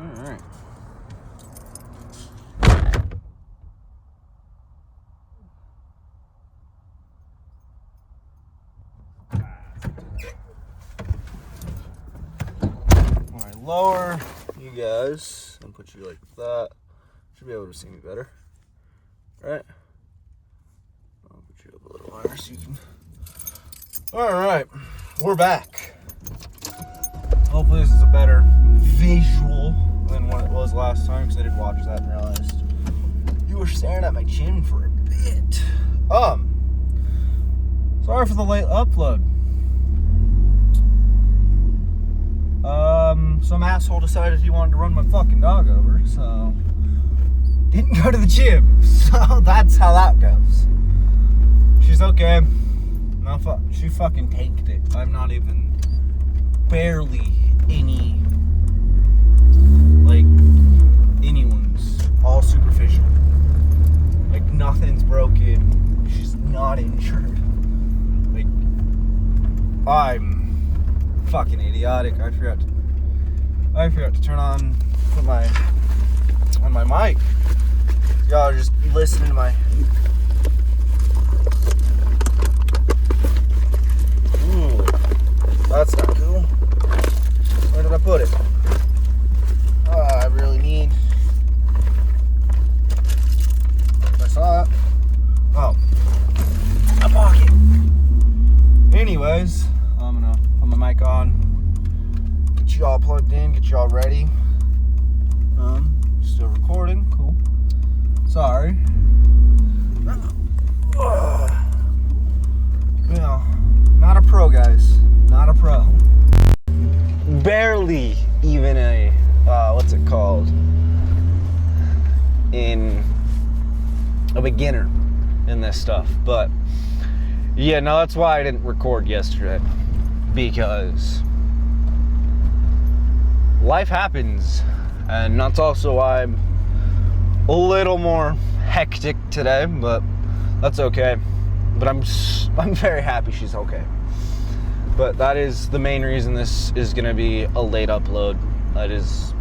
Alright. When I lower you guys and put you like that, should be able to see me better. Right? I'll put you up a little higher so you can. Alright, we're back. Hopefully this is a better visual than what it was last time, because I did watch that and realized you were staring at my chin for a bit. Sorry for the late upload. Some asshole decided he wanted to run my fucking dog over, so didn't go to the gym. So that's how that goes. She's okay. No, she fucking tanked it. I'm not even barely any, like, anyone's. All superficial. Like, nothing's broken. She's not injured. Like, I'm fucking idiotic. I forgot to turn on my mic. Y'all are just listening to my. Ooh, that's not cool. Where did I put it? I really need. I saw it. Oh, a pocket. Anyways, I'm gonna put my mic on. Get you all plugged in. Get you all ready. Still recording. Cool. Sorry. Yeah, not a pro, guys. Not a pro. Barely even a, what's it called? In a beginner in this stuff. But, yeah, no, that's why I didn't record yesterday. Because life happens. And that's also why I'm a little more hectic today, but that's okay. But I'm very happy she's okay. But that is the main reason this is going to be a late upload. That is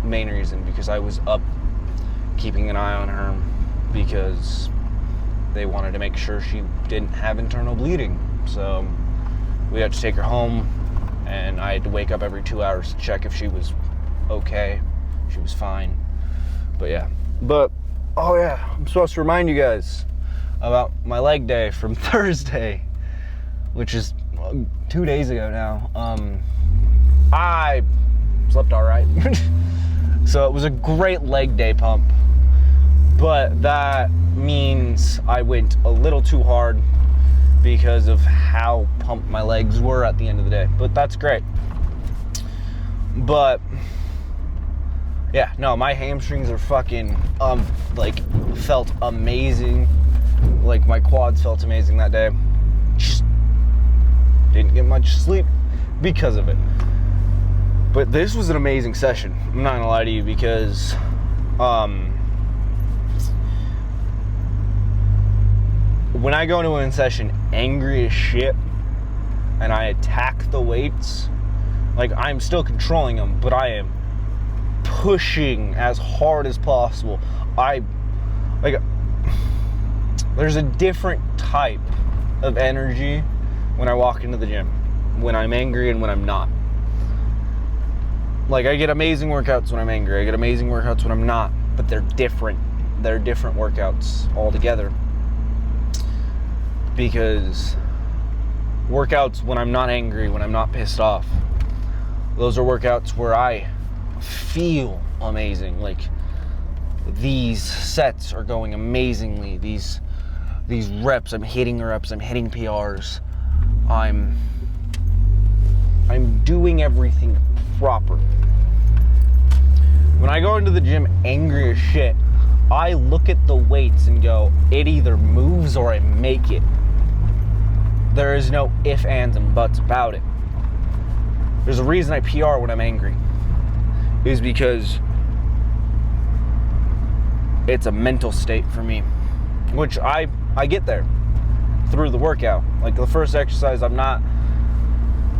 the main reason, because I was up keeping an eye on her because they wanted to make sure she didn't have internal bleeding. So we had to take her home, and I had to wake up every 2 hours to check if she was okay. She was fine. But yeah. But, oh yeah, I'm supposed to remind you guys about my leg day from Thursday, which is 2 days ago now. I slept all right. So it was a great leg day pump, but that means I went a little too hard because of how pumped my legs were at the end of the day. But that's great. But yeah, no, my hamstrings are fucking, felt amazing. Like, my quads felt amazing that day. Just didn't get much sleep because of it. But this was an amazing session. I'm not gonna lie to you, because, when I go into a session angry as shit, and I attack the weights, like, I'm still controlling them, but I am pushing as hard as possible. There's a different type of energy when I walk into the gym, when I'm angry and when I'm not. Like, I get amazing workouts when I'm angry, I get amazing workouts when I'm not, but they're different. They're different workouts altogether. Because workouts when I'm not angry, when I'm not pissed off, those are workouts where I feel amazing. Like, these sets are going amazingly. These reps, I'm hitting reps, I'm hitting PRs. I'm doing everything proper. When I go into the gym angry as shit, I look at the weights and go, it either moves or I make it. There is no ifs, ands, and buts about it. There's a reason I PR when I'm angry. Is because it's a mental state for me, which I get there through the workout. Like, the first exercise, I'm not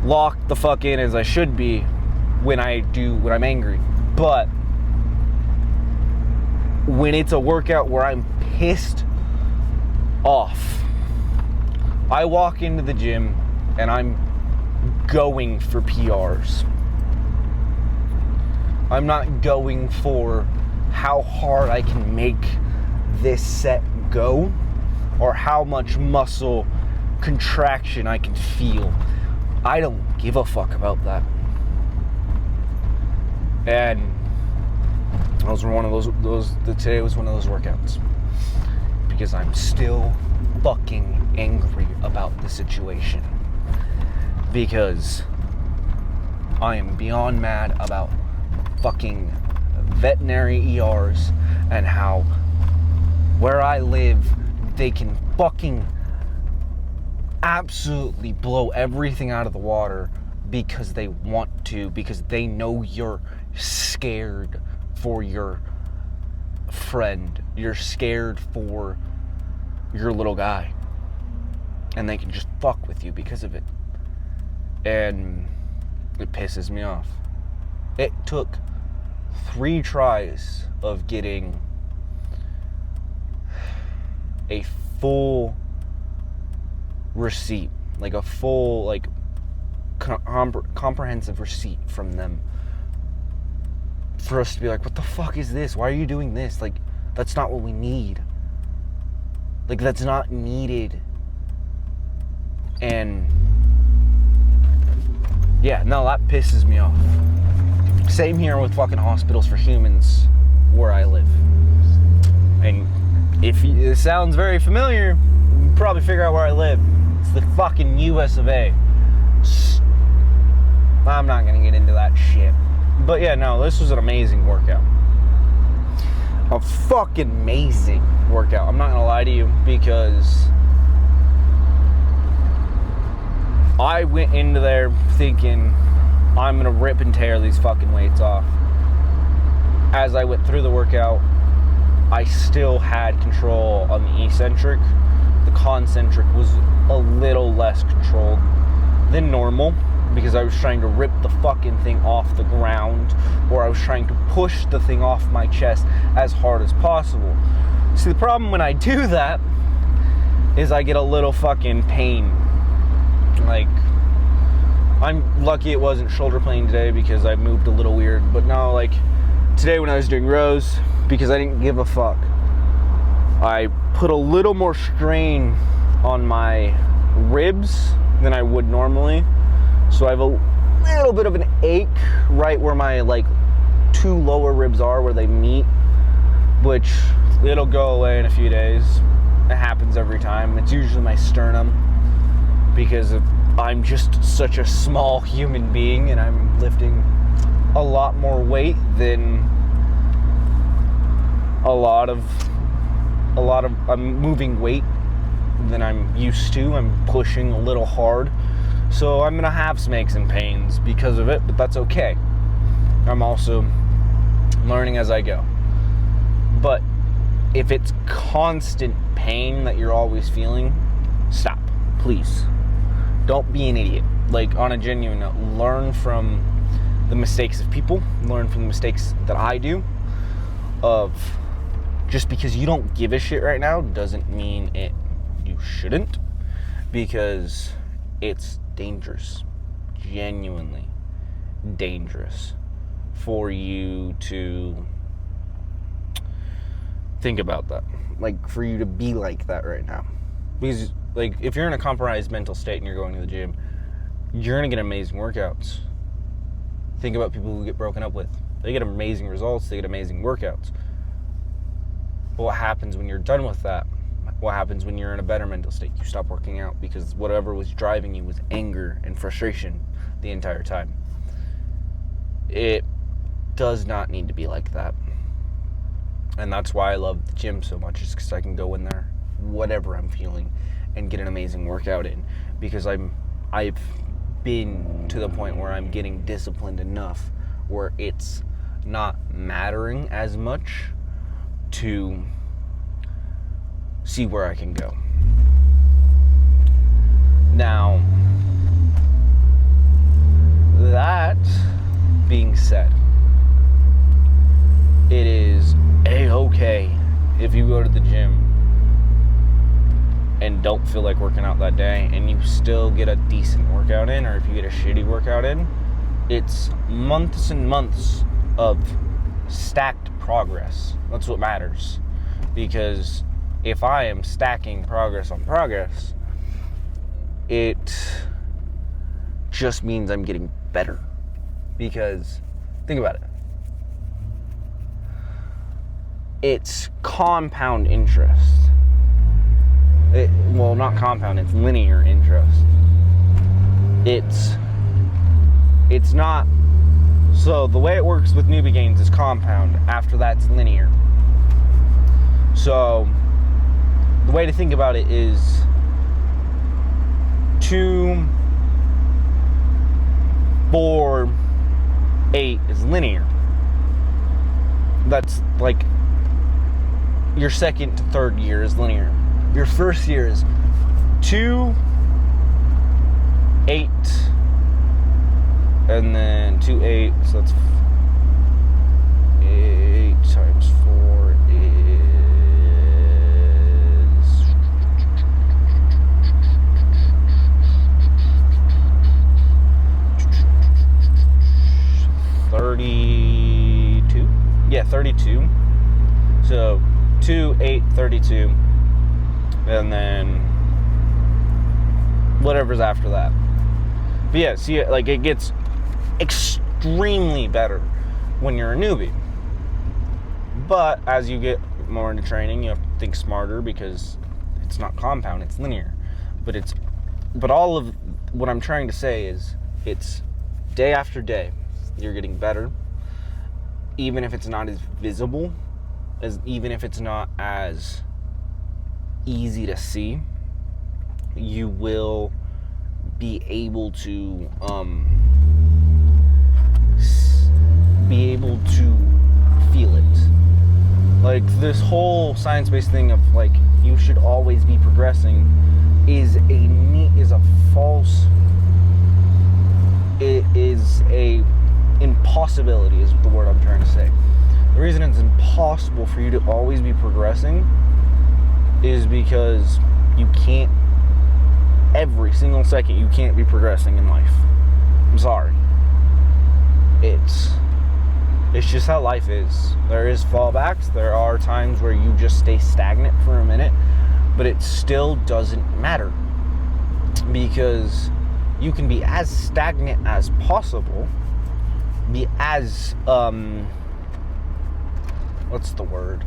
locked the fuck in as I should be when I'm angry. But when it's a workout where I'm pissed off, I walk into the gym and I'm going for PRs. I'm not going for how hard I can make this set go or how much muscle contraction I can feel. I don't give a fuck about that. And those were one of those today was one of those workouts. Because I'm still fucking angry about the situation. Because I am beyond mad about fucking veterinary ERs and how where I live they can fucking absolutely blow everything out of the water because they want to, because they know you're scared for your friend, you're scared for your little guy, and they can just fuck with you because of it. And it pisses me off. It took 3 tries of getting a full receipt, like a full, like comprehensive receipt from them, for us to be like, what the fuck is this? Why are you doing this? Like, that's not what we need. Like, that's not needed. And yeah, no, that pisses me off. Same here with fucking hospitals for humans where I live. And if it sounds very familiar, you can probably figure out where I live. It's the fucking US of A. I'm not gonna get into that shit. But yeah, no, this was an amazing workout. A fucking amazing workout. I'm not gonna lie to you, because I went into there thinking I'm gonna rip and tear these fucking weights off. As I went through the workout, I still had control on the eccentric. The concentric was a little less controlled than normal, because I was trying to rip the fucking thing off the ground, or I was trying to push the thing off my chest as hard as possible. See, the problem when I do that is I get a little fucking pain. Like, I'm lucky it wasn't shoulder pain today because I moved a little weird, but no, like, today when I was doing rows, because I didn't give a fuck, I put a little more strain on my ribs than I would normally. So I have a little bit of an ache right where my, like, 2 lower ribs are, where they meet, which it'll go away in a few days. It happens every time. It's usually my sternum, because I'm just such a small human being and I'm lifting a lot more weight than I'm moving weight than I'm used to. I'm pushing a little hard. So I'm gonna have some aches and pains because of it, but that's okay. I'm also learning as I go. But if it's constant pain that you're always feeling, stop, please. Don't be an idiot. Like, on a genuine note, learn from the mistakes of people. Learn from the mistakes that I do. Of just because you don't give a shit right now doesn't mean you shouldn't, because it's dangerous, genuinely dangerous for you to think about that, like, for you to be like that right now. Because, like, if you're in a compromised mental state and you're going to the gym, you're gonna get amazing workouts. Think about people who get broken up with. They get amazing results, they get amazing workouts. But what happens when you're done with that? What happens when you're in a better mental state? You stop working out because whatever was driving you was anger and frustration the entire time. It does not need to be like that. And that's why I love the gym so much, is because I can go in there, whatever I'm feeling, and get an amazing workout in. Because I've been to the point where I'm getting disciplined enough where it's not mattering as much to see where I can go. Now, that being said, it is a-okay feel like working out that day and you still get a decent workout in, or if you get a shitty workout in, it's months and months of stacked progress. That's what matters. Because if I am stacking progress on progress, it just means I'm getting better. Because think about it. It's compound interest. Well, not compound, it's linear interest. It's not. So the way it works with newbie gains is compound. After that, it's linear. So the way to think about it is 2, 4, 8 is linear. That's like your second to third year is linear. Your first year is 2, 8, and then 2, 8, so that's 8 times 4 is 32. Yeah, 32. So 2, 8, 32. And then whatever's after that. But yeah, see, like, it gets extremely better when you're a newbie. But as you get more into training, you have to think smarter, because it's not compound, it's linear. But all of what I'm trying to say is, it's day after day, you're getting better. Even if it's not as visible, even if it's not as easy to see, you will be able to feel it. Like, this whole science-based thing of, like, you should always be progressing is a false. It is a impossibility, is the word I'm trying to say. The reason it's impossible for you to always be progressing is because you can't, every single second, you can't be progressing in life. I'm sorry. It's just how life is. There is fallbacks. There are times where you just stay stagnant for a minute, but it still doesn't matter, because you can be as stagnant as possible, be as, what's the word?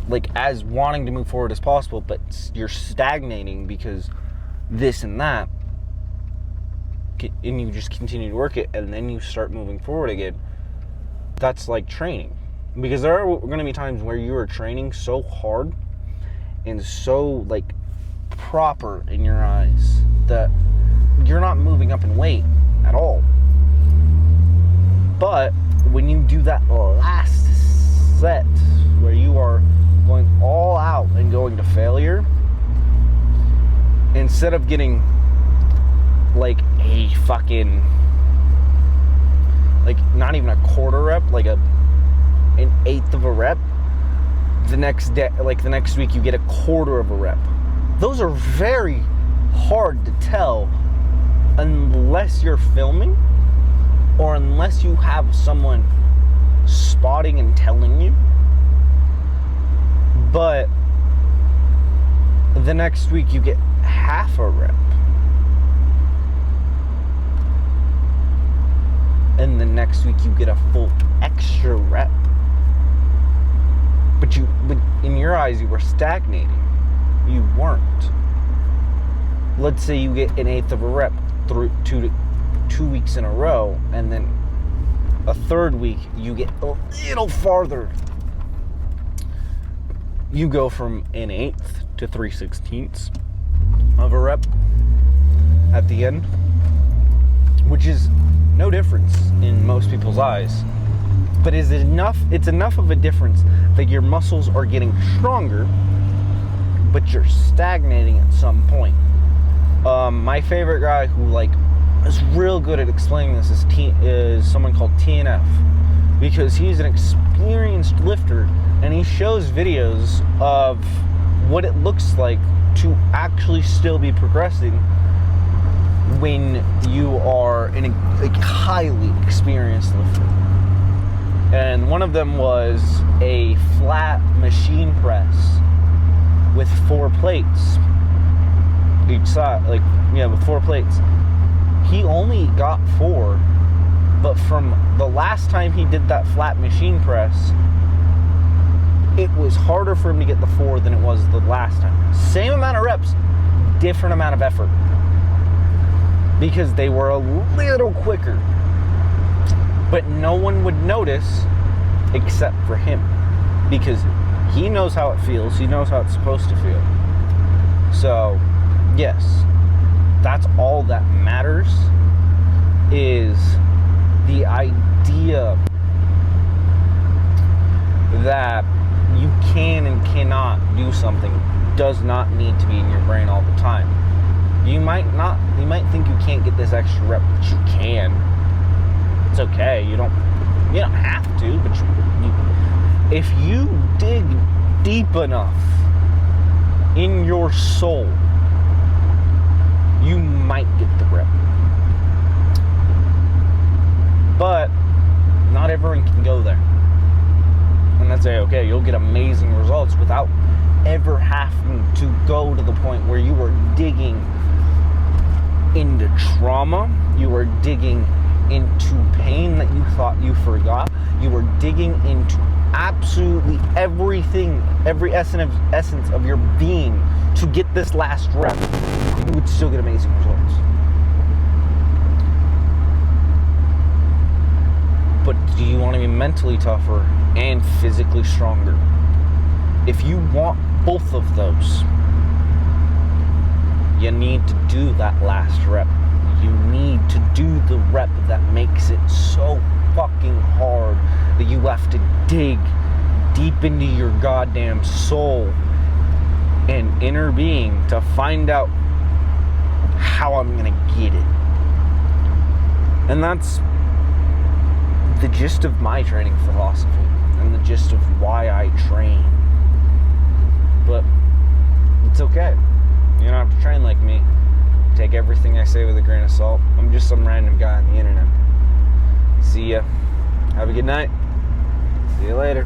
Like, as wanting to move forward as possible, but you're stagnating because this and that, and you just continue to work it, and then you start moving forward again. That's like training. Because there are going to be times where you are training so hard and so, like, proper in your eyes that you're not moving up in weight at all. But when you do that last set where you are going all out and going to failure, instead of getting like a fucking, like, not even a quarter rep, like an eighth of a rep, the next day, like the next week, you get a quarter of a rep. Those are very hard to tell unless you're filming, or unless you have someone spotting and telling you. But the next week you get half a rep, and the next week you get a full extra rep. But in your eyes, you were stagnating. You weren't. Let's say you get an eighth of a rep through 2 weeks in a row, and then a third week you get a little farther. You go from an eighth to 3/16 of a rep at the end, which is no difference in most people's eyes, but it's enough of a difference that your muscles are getting stronger, but you're stagnating at some point. My favorite guy who, like, is real good at explaining this is someone called TNF, because he's an experienced lifter, and he shows videos of what it looks like to actually still be progressing when you are a highly experienced lifter. And one of them was a flat machine press with 4 plates each side, with 4 plates. He only got 4, but from the last time he did that flat machine press, it was harder for him to get the 4 than it was the last time. Same amount of reps, different amount of effort, because they were a little quicker. But no one would notice except for him, because he knows how it feels. He knows how it's supposed to feel. So, yes, that's all that matters, is the idea that you can and cannot do something does not need to be in your brain all the time. You might think you can't get this extra rep, but you can. It's okay. You don't have to, but if you dig deep enough in your soul, you might get the rep. But not everyone can go there. And that's okay. You'll get amazing results without ever having to go to the point where you are digging into trauma, you are digging into pain that you thought you forgot, you are digging into absolutely everything, every essence of your being to get this last rep. You would still get amazing results. But do you want to be mentally tougher and physically stronger? If you want both of those, you need to do that last rep. You need to do the rep that makes it so fucking hard that you have to dig deep into your goddamn soul and inner being to find out how I'm gonna get it. And that's the gist of my training philosophy and the gist of why I train. But it's okay. You don't have to train like me. Take everything I say with a grain of salt. I'm just some random guy on the internet. See ya. Have a good night. See you later.